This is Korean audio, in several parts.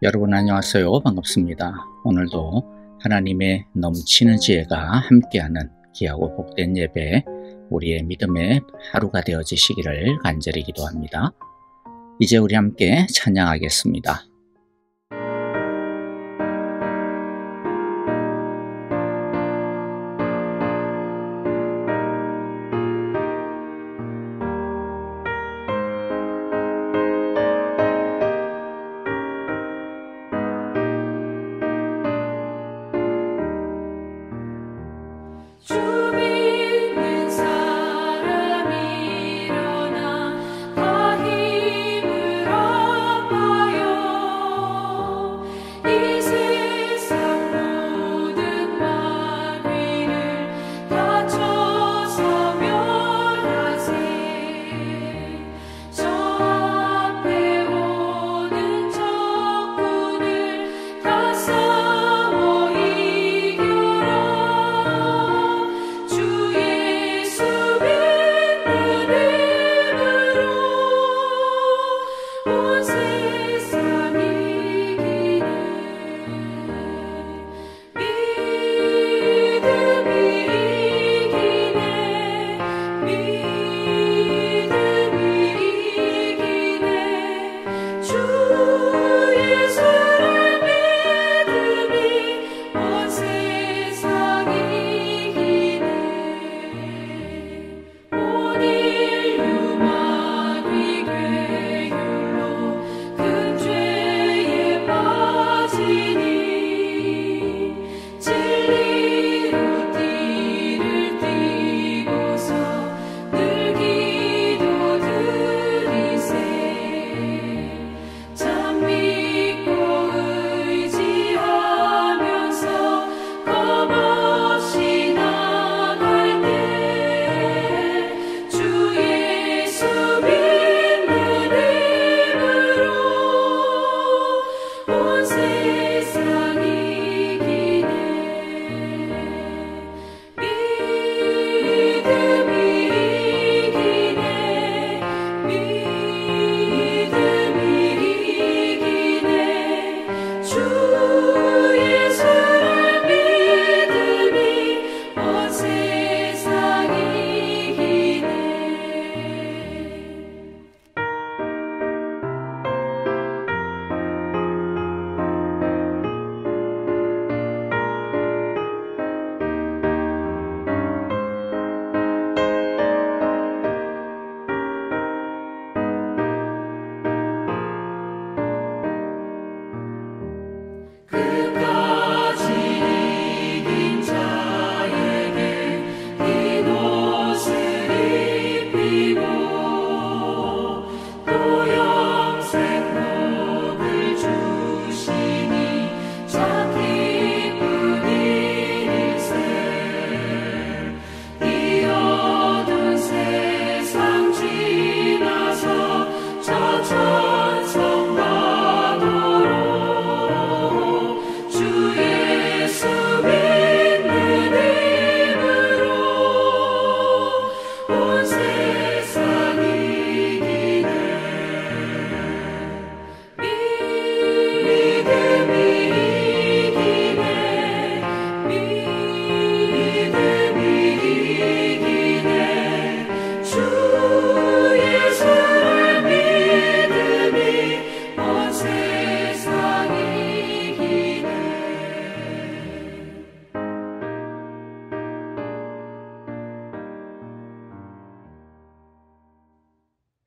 여러분 안녕하세요. 반갑습니다. 오늘도 하나님의 넘치는 지혜가 함께하는 귀하고 복된 예배, 우리의 믿음의 하루가 되어지시기를 간절히 기도합니다. 이제 우리 함께 찬양하겠습니다.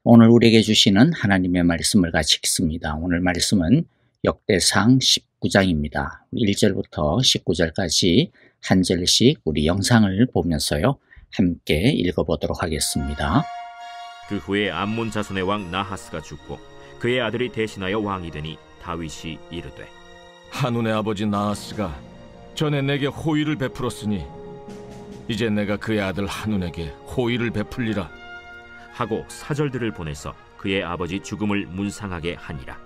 오늘 우리에게 주시는 하나님의 말씀을 같이 읽습니다. 오늘 말씀은 역대상 19장입니다. 1절부터 19절까지 한 절씩 우리 영상을 보면서요, 함께 읽어보도록 하겠습니다. 그 후에 암몬 자손의 왕 나하스가 죽고 그의 아들이 대신하여 왕이 되니 다윗이 이르되, 한운의 아버지 나하스가 전에 내게 호의를 베풀었으니 이제 내가 그의 아들 한운에게 호의를 베풀리라 하고 사절들을 보내서 그의 아버지 죽음을 문상하게 하니라.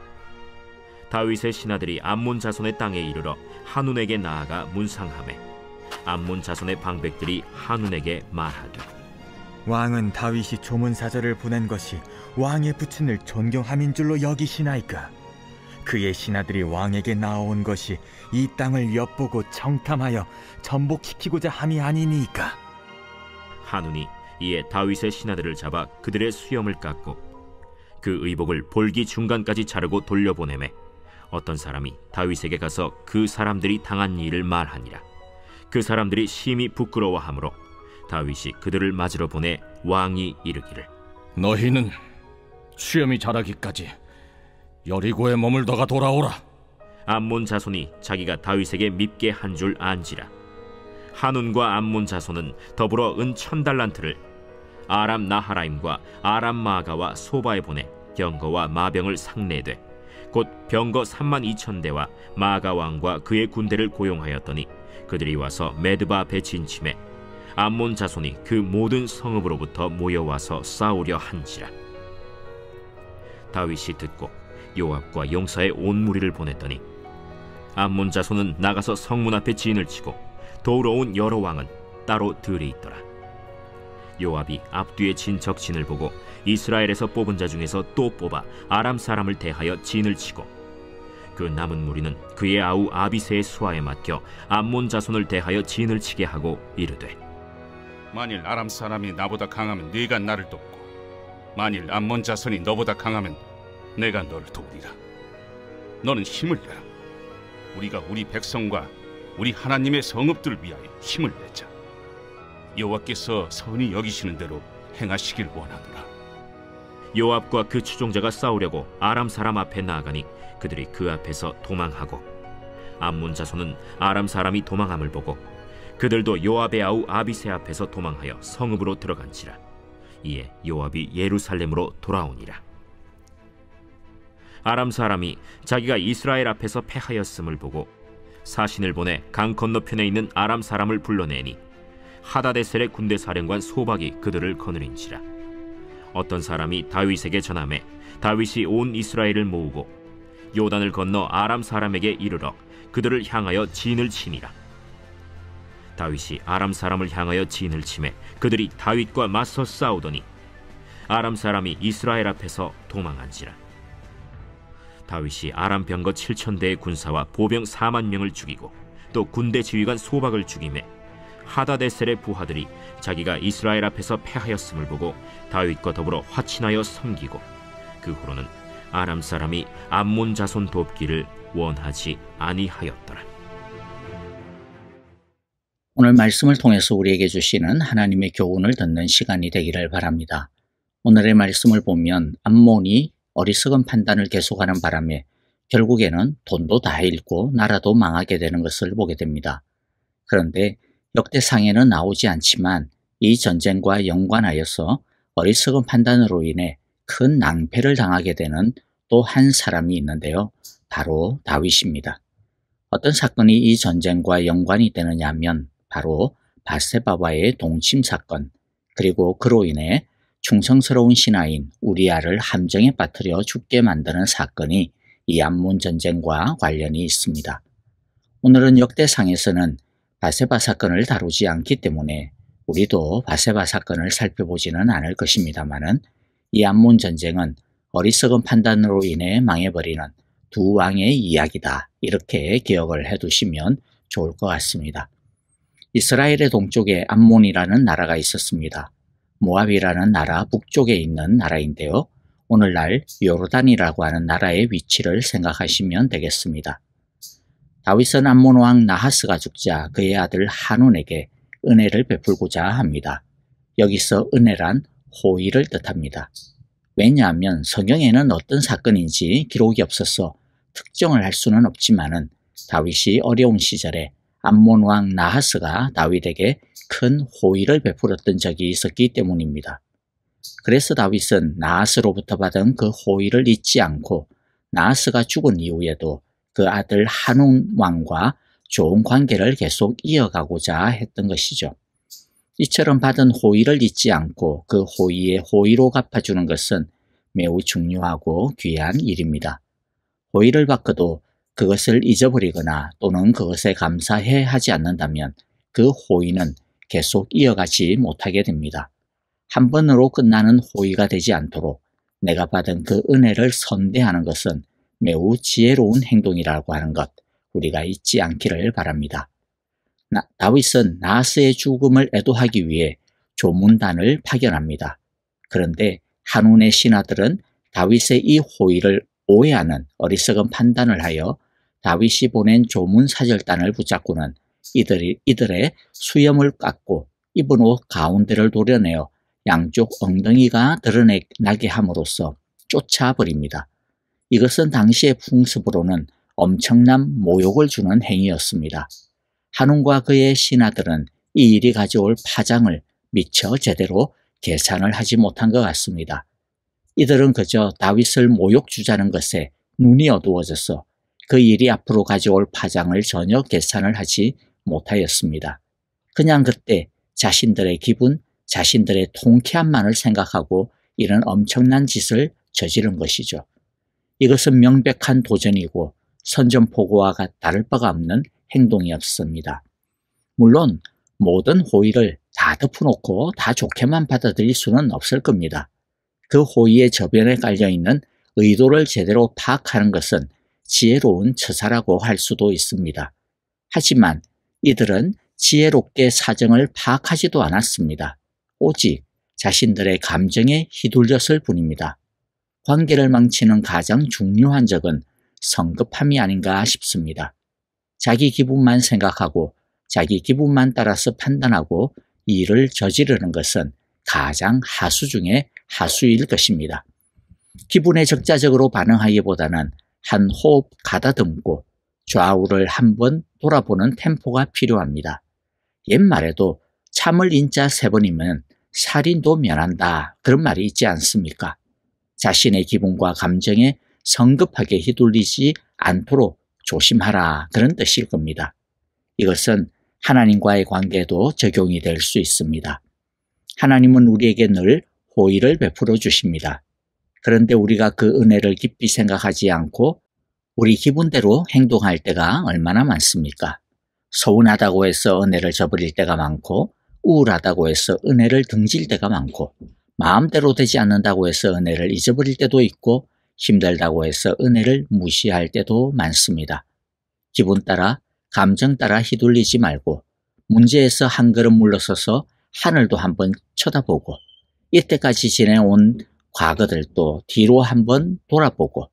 다윗의 신하들이 암몬 자손의 땅에 이르러 한운에게 나아가 문상하매 암몬 자손의 방백들이 한운에게 말하되, 왕은 다윗이 조문사절을 보낸 것이 왕의 부친을 존경함인 줄로 여기시나이까? 그의 신하들이 왕에게 나아온 것이 이 땅을 엿보고 정탐하여 전복시키고자 함이 아니니까. 한운이 이에 다윗의 신하들을 잡아 그들의 수염을 깎고 그 의복을 볼기 중간까지 자르고 돌려보내매 어떤 사람이 다윗에게 가서 그 사람들이 당한 일을 말하니라. 그 사람들이 심히 부끄러워하므로 다윗이 그들을 맞으러 보내 왕이 이르기를 너희는 수염이 자라기까지 여리고에 머물다가 돌아오라. 암몬 자손이 자기가 다윗에게 밉게 한 줄 안지라. 한운과 암몬 자손은 더불어 은 1000달란트를 아람 나하라임과 아람 마가와 소바에 보내 병거와 마병을 상례되 곧 병거 32,000대와 마가 왕과 그의 군대를 고용하였더니 그들이 와서 메드바 앞에 진침해 암몬 자손이 그 모든 성읍으로부터 모여와서 싸우려 한지라. 다윗이 듣고 요압과 용사의 온 무리를 보냈더니 암몬 자손은 나가서 성문 앞에 진을 치고 도우러 온 여러 왕은 따로 들이 있더라. 요압이 앞뒤에 진 적진을 보고 이스라엘에서 뽑은 자 중에서 또 뽑아 아람 사람을 대하여 진을 치고 그 남은 무리는 그의 아우 아비새의 수하에 맡겨 암몬 자손을 대하여 진을 치게 하고 이르되 만일 아람 사람이 나보다 강하면 네가 나를 돕고 만일 암몬 자손이 너보다 강하면 내가 너를 도우리라. 너는 힘을 내라. 우리가 우리 백성과 우리 하나님의 성읍들을 위하여 힘을 내자. 여호와께서 선히 여기시는 대로 행하시길 원하노라. 요압과 그 추종자가 싸우려고 아람 사람 앞에 나아가니 그들이 그 앞에서 도망하고 암몬 자손은 아람 사람이 도망함을 보고 그들도 요압의 아우 아비새 앞에서 도망하여 성읍으로 들어간지라. 이에 요압이 예루살렘으로 돌아오니라. 아람 사람이 자기가 이스라엘 앞에서 패하였음을 보고 사신을 보내 강 건너편에 있는 아람 사람을 불러내니 하다데셀의 군대 사령관 소박이 그들을 거느린지라. 어떤 사람이 다윗에게 전하매 다윗이 온 이스라엘을 모으고 요단을 건너 아람 사람에게 이르러 그들을 향하여 진을 치니라. 다윗이 아람 사람을 향하여 진을 치매 그들이 다윗과 맞서 싸우더니 아람 사람이 이스라엘 앞에서 도망한지라. 다윗이 아람 병거 7,000대의 군사와 보병 4만 명을 죽이고 또 군대 지휘관 소박을 죽이매 하다데셀의 부하들이 자기가 이스라엘 앞에서 패하였음을 보고 다윗과 더불어 화친하여 섬기고 그 후로는 아람 사람이 암몬 자손 돕기를 원하지 아니하였더라. 오늘 말씀을 통해서 우리에게 주시는 하나님의 교훈을 듣는 시간이 되기를 바랍니다. 오늘의 말씀을 보면 암몬이 어리석은 판단을 계속하는 바람에 결국에는 돈도 다 잃고 나라도 망하게 되는 것을 보게 됩니다. 그런데 역대상에는 나오지 않지만 이 전쟁과 연관하여서 어리석은 판단으로 인해 큰 낭패를 당하게 되는 또 한 사람이 있는데요. 바로 다윗입니다. 어떤 사건이 이 전쟁과 연관이 되느냐 하면 바로 밧세바와의 동침 사건, 그리고 그로 인해 충성스러운 신하인 우리아를 함정에 빠뜨려 죽게 만드는 사건이 이 암몬 전쟁과 관련이 있습니다. 오늘은 역대상에서는 밧세바 사건을 다루지 않기 때문에 우리도 밧세바 사건을 살펴보지는 않을 것입니다마는 이 암몬 전쟁은 어리석은 판단으로 인해 망해버리는 두 왕의 이야기다, 이렇게 기억을 해두시면 좋을 것 같습니다. 이스라엘의 동쪽에 암몬이라는 나라가 있었습니다. 모압이라는 나라 북쪽에 있는 나라인데요. 오늘날 요르단이라고 하는 나라의 위치를 생각하시면 되겠습니다. 다윗은 암몬 왕 나하스가 죽자 그의 아들 한운에게 은혜를 베풀고자 합니다. 여기서 은혜란 호의를 뜻합니다. 왜냐하면 성경에는 어떤 사건인지 기록이 없어서 특정을 할 수는 없지만은 다윗이 어려운 시절에 암몬 왕 나하스가 다윗에게 큰 호의를 베풀었던 적이 있었기 때문입니다. 그래서 다윗은 나하스로부터 받은 그 호의를 잊지 않고 나하스가 죽은 이후에도 그 아들 한운 왕과 좋은 관계를 계속 이어가고자 했던 것이죠. 이처럼 받은 호의를 잊지 않고 그 호의에 호의로 갚아주는 것은 매우 중요하고 귀한 일입니다. 호의를 받고도 그것을 잊어버리거나 또는 그것에 감사해 하지 않는다면 그 호의는 계속 이어가지 못하게 됩니다. 한 번으로 끝나는 호의가 되지 않도록 내가 받은 그 은혜를 선대하는 것은 매우 지혜로운 행동이라고 하는 것 우리가 잊지 않기를 바랍니다. 다윗은 나하스의 죽음을 애도하기 위해 조문단을 파견합니다. 그런데 한운의 신하들은 다윗의 이 호의를 오해하는 어리석은 판단을 하여 다윗이 보낸 조문 사절단을 붙잡고는 이들의 수염을 깎고 입은 옷 가운데를 도려내어 양쪽 엉덩이가 드러나게 함으로써 쫓아버립니다. 이것은 당시의 풍습으로는 엄청난 모욕을 주는 행위였습니다. 한운과 그의 신하들은 이 일이 가져올 파장을 미처 제대로 계산을 하지 못한 것 같습니다. 이들은 그저 다윗을 모욕 주자는 것에 눈이 어두워져서 그 일이 앞으로 가져올 파장을 전혀 계산을 하지 못하였습니다. 그냥 그때 자신들의 기분, 자신들의 통쾌함만을 생각하고 이런 엄청난 짓을 저지른 것이죠. 이것은 명백한 도전이고 선전포고와 다를 바가 없는 행동이었습니다. 물론 모든 호의를 다 덮어놓고 다 좋게만 받아들일 수는 없을 겁니다. 그 호의의 저변에 깔려있는 의도를 제대로 파악하는 것은 지혜로운 처사라고 할 수도 있습니다. 하지만 이들은 지혜롭게 사정을 파악하지도 않았습니다. 오직 자신들의 감정에 휘둘렸을 뿐입니다. 관계를 망치는 가장 중요한 적은 성급함이 아닌가 싶습니다. 자기 기분만 생각하고 자기 기분만 따라서 판단하고 일을 저지르는 것은 가장 하수 중에 하수일 것입니다. 기분에 적자적으로 반응하기보다는 한 호흡 가다듬고 좌우를 한번 돌아보는 템포가 필요합니다. 옛말에도 참을 인자 3번이면 살인도 면한다 그런 말이 있지 않습니까? 자신의 기분과 감정에 성급하게 휘둘리지 않도록 조심하라 그런 뜻일 겁니다. 이것은 하나님과의 관계에도 적용이 될 수 있습니다. 하나님은 우리에게 늘 호의를 베풀어 주십니다. 그런데 우리가 그 은혜를 깊이 생각하지 않고 우리 기분대로 행동할 때가 얼마나 많습니까? 서운하다고 해서 은혜를 저버릴 때가 많고 우울하다고 해서 은혜를 등질 때가 많고 마음대로 되지 않는다고 해서 은혜를 잊어버릴 때도 있고 힘들다고 해서 은혜를 무시할 때도 많습니다. 기분 따라 감정 따라 휘둘리지 말고 문제에서 한 걸음 물러서서 하늘도 한번 쳐다보고 이때까지 지내온 과거들도 뒤로 한번 돌아보고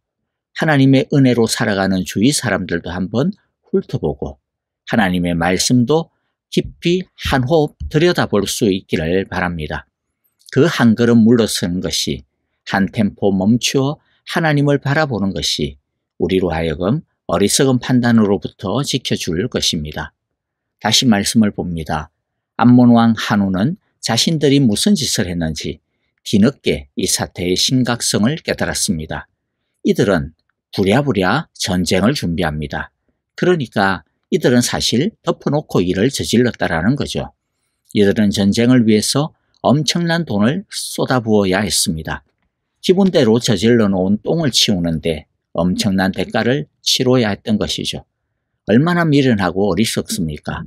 하나님의 은혜로 살아가는 주위 사람들도 한번 훑어보고 하나님의 말씀도 깊이 한 호흡 들여다볼 수 있기를 바랍니다. 그 한 걸음 물러서는 것이 한 템포 멈추어 하나님을 바라보는 것이 우리로 하여금 어리석은 판단으로부터 지켜줄 것입니다. 다시 말씀을 봅니다. 암몬왕 한운은 자신들이 무슨 짓을 했는지 뒤늦게 이 사태의 심각성을 깨달았습니다. 이들은 부랴부랴 전쟁을 준비합니다. 그러니까 이들은 사실 덮어놓고 일을 저질렀다라는 거죠. 이들은 전쟁을 위해서 엄청난 돈을 쏟아부어야 했습니다. 기분대로 저질러 놓은 똥을 치우는데 엄청난 대가를 치러야 했던 것이죠. 얼마나 미련하고 어리석습니까?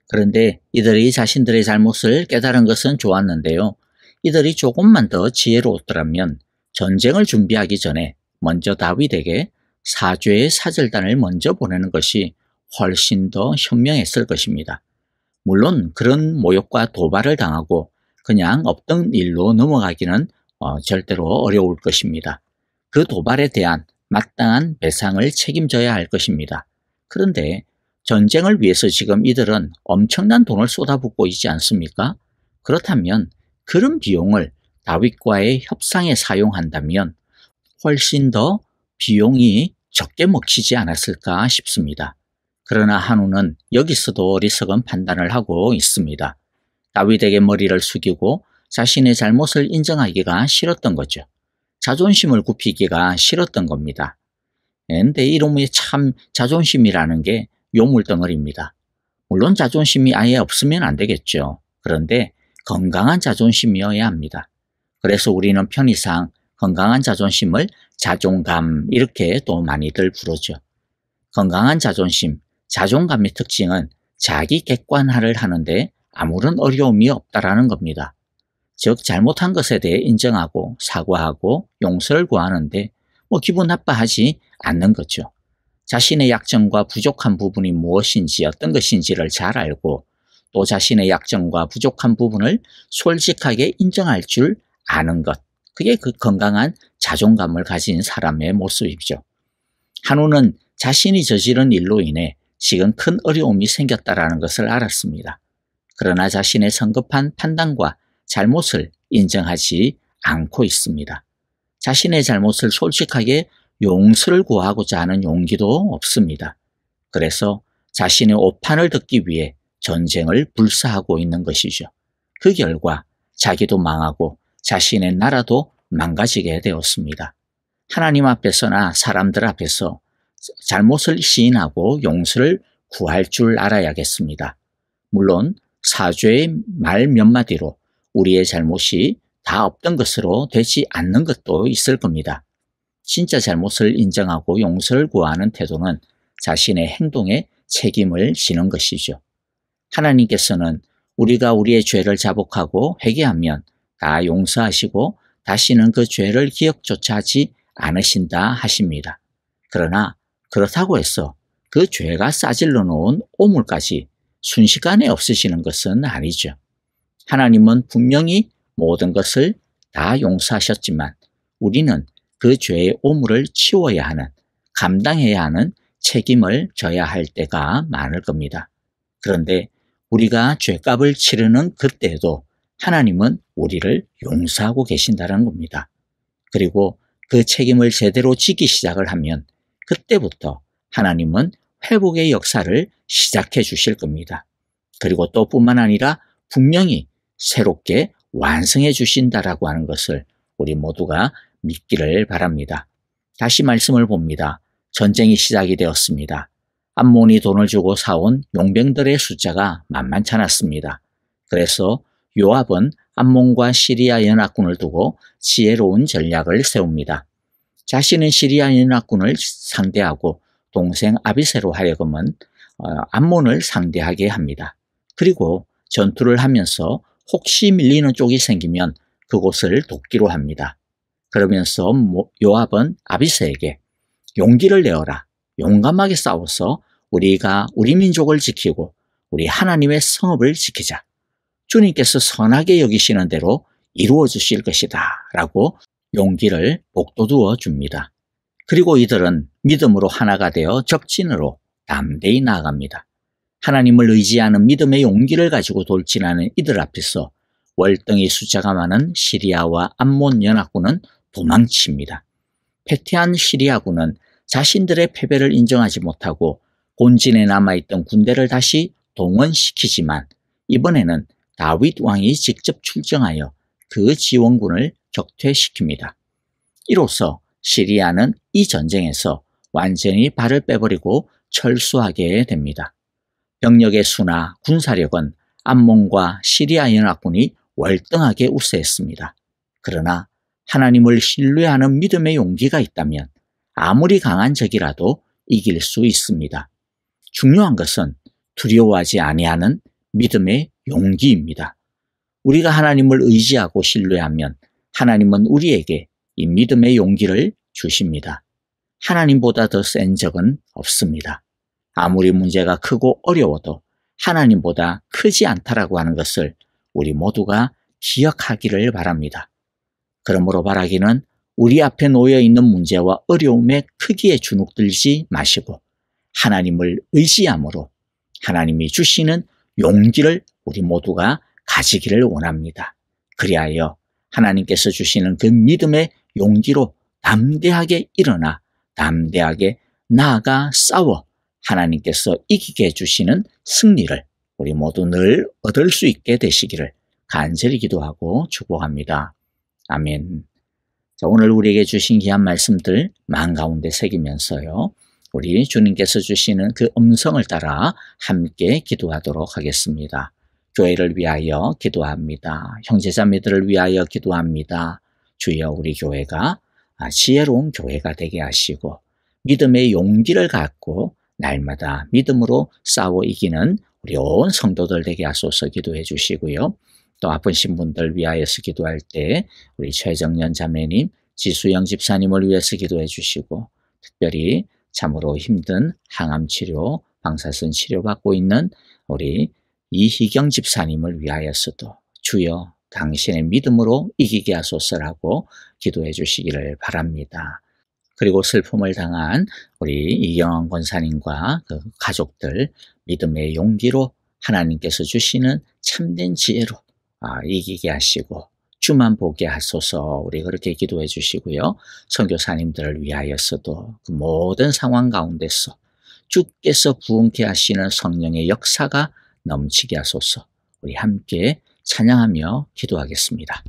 그런데 이들이 자신들의 잘못을 깨달은 것은 좋았는데요. 이들이 조금만 더 지혜로웠더라면 전쟁을 준비하기 전에 먼저 다윗에게 사죄의 사절단을 먼저 보내는 것이 훨씬 더 현명했을 것입니다. 물론 그런 모욕과 도발을 당하고 그냥 없던 일로 넘어가기는 절대로 어려울 것입니다. 그 도발에 대한 마땅한 배상을 책임져야 할 것입니다. 그런데 전쟁을 위해서 지금 이들은 엄청난 돈을 쏟아붓고 있지 않습니까? 그렇다면 그런 비용을 다윗과의 협상에 사용한다면 훨씬 더 비용이 적게 먹히지 않았을까 싶습니다. 그러나 한우는 여기서도 어리석은 판단을 하고 있습니다. 다윗에게 머리를 숙이고 자신의 잘못을 인정하기가 싫었던 거죠. 자존심을 굽히기가 싫었던 겁니다. 그런데 이놈의 참 자존심이라는 게 요물덩어리입니다. 물론 자존심이 아예 없으면 안 되겠죠. 그런데 건강한 자존심이어야 합니다. 그래서 우리는 편의상 건강한 자존심을 자존감 이렇게 또 많이들 부르죠. 건강한 자존심, 자존감의 특징은 자기 객관화를 하는데 아무런 어려움이 없다라는 겁니다. 즉 잘못한 것에 대해 인정하고 사과하고 용서를 구하는데 기분 나빠하지 않는 거죠. 자신의 약점과 부족한 부분이 무엇인지 어떤 것인지를 잘 알고 또 자신의 약점과 부족한 부분을 솔직하게 인정할 줄 아는 것. 그게 그 건강한 자존감을 가진 사람의 모습이죠. 한우는 자신이 저지른 일로 인해 지금 큰 어려움이 생겼다라는 것을 알았습니다. 그러나 자신의 성급한 판단과 잘못을 인정하지 않고 있습니다. 자신의 잘못을 솔직하게 용서를 구하고자 하는 용기도 없습니다. 그래서 자신의 오판을 듣기 위해 전쟁을 불사하고 있는 것이죠. 그 결과 자기도 망하고 자신의 나라도 망가지게 되었습니다. 하나님 앞에서나 사람들 앞에서 잘못을 시인하고 용서를 구할 줄 알아야겠습니다. 물론 사죄의 말 몇 마디로 우리의 잘못이 다 없던 것으로 되지 않는 것도 있을 겁니다. 진짜 잘못을 인정하고 용서를 구하는 태도는 자신의 행동에 책임을 지는 것이죠. 하나님께서는 우리가 우리의 죄를 자복하고 회개하면 다 용서하시고 다시는 그 죄를 기억조차 하지 않으신다 하십니다. 그러나 그렇다고 해서 그 죄가 싸질러 놓은 오물까지 순식간에 없으시는 것은 아니죠. 하나님은 분명히 모든 것을 다 용서하셨지만 우리는 그 죄의 오물을 치워야 하는, 감당해야 하는 책임을 져야 할 때가 많을 겁니다. 그런데 우리가 죄값을 치르는 그때에도 하나님은 우리를 용서하고 계신다는 겁니다. 그리고 그 책임을 제대로 지기 시작을 하면 그때부터 하나님은 회복의 역사를 시작해 주실 겁니다. 그리고 또 뿐만 아니라 분명히 새롭게 완성해 주신다라고 하는 것을 우리 모두가 믿기를 바랍니다. 다시 말씀을 봅니다. 전쟁이 시작이 되었습니다. 암몬이 돈을 주고 사온 용병들의 숫자가 만만찮았습니다. 그래서 요압은 암몬과 시리아 연합군을 두고 지혜로운 전략을 세웁니다. 자신은 시리아 연합군을 상대하고 동생 아비새로 하여금은 암몬을 상대하게 합니다. 그리고 전투를 하면서 혹시 밀리는 쪽이 생기면 그곳을 돕기로 합니다. 그러면서 요압은 아비새에게 용기를 내어라. 용감하게 싸워서 우리가 우리 민족을 지키고 우리 하나님의 성읍을 지키자. 주님께서 선하게 여기시는 대로 이루어 주실 것이다 라고 용기를 복돋워 줍니다. 그리고 이들은 믿음으로 하나가 되어 적진으로 담대히 나아갑니다. 하나님을 의지하는 믿음의 용기를 가지고 돌진하는 이들 앞에서 월등히 숫자가 많은 시리아와 암몬 연합군은 도망칩니다. 패퇴한 시리아군은 자신들의 패배를 인정하지 못하고 본진에 남아있던 군대를 다시 동원시키지만 이번에는 다윗 왕이 직접 출정하여 그 지원군을 격퇴시킵니다. 이로써 시리아는 이 전쟁에서 완전히 발을 빼버리고 철수하게 됩니다. 병력의 수나 군사력은 암몬과 시리아 연합군이 월등하게 우세했습니다. 그러나 하나님을 신뢰하는 믿음의 용기가 있다면 아무리 강한 적이라도 이길 수 있습니다. 중요한 것은 두려워하지 아니하는 믿음의 용기입니다. 우리가 하나님을 의지하고 신뢰하면 하나님은 우리에게 이 믿음의 용기를 주십니다. 하나님보다 더 센 적은 없습니다. 아무리 문제가 크고 어려워도 하나님보다 크지 않다라고 하는 것을 우리 모두가 기억하기를 바랍니다. 그러므로 바라기는 우리 앞에 놓여 있는 문제와 어려움의 크기에 주눅들지 마시고 하나님을 의지함으로 하나님이 주시는 용기를 우리 모두가 가지기를 원합니다. 그리하여 하나님께서 주시는 그 믿음의 용기로 담대하게 일어나 담대하게 나아가 싸워 하나님께서 이기게 해주시는 승리를 우리 모두 늘 얻을 수 있게 되시기를 간절히 기도하고 축복합니다. 아멘. 자, 오늘 우리에게 주신 귀한 말씀들 마음 가운데 새기면서요. 우리 주님께서 주시는 그 음성을 따라 함께 기도하도록 하겠습니다. 교회를 위하여 기도합니다. 형제자매들을 위하여 기도합니다. 주여 우리 교회가 지혜로운 교회가 되게 하시고 믿음의 용기를 갖고 날마다 믿음으로 싸워 이기는 우리 온 성도들 되게 하소서 기도해 주시고요. 또 아프신 분들 위하여서 기도할 때 우리 최정년 자매님, 지수영 집사님을 위해서 기도해 주시고, 특별히 참으로 힘든 항암 치료, 방사선 치료받고 있는 우리 이희경 집사님을 위하여서도 주여 당신의 믿음으로 이기게 하소서라고 기도해 주시기를 바랍니다. 그리고 슬픔을 당한 우리 이경환 권사님과 그 가족들 믿음의 용기로 하나님께서 주시는 참된 지혜로 이기게 하시고 주만 보게 하소서, 우리 그렇게 기도해 주시고요. 선교사님들을 위하여서도 그 모든 상황 가운데서 주께서 부흥케 하시는 성령의 역사가 넘치게 하소서, 우리 함께 찬양하며 기도하겠습니다.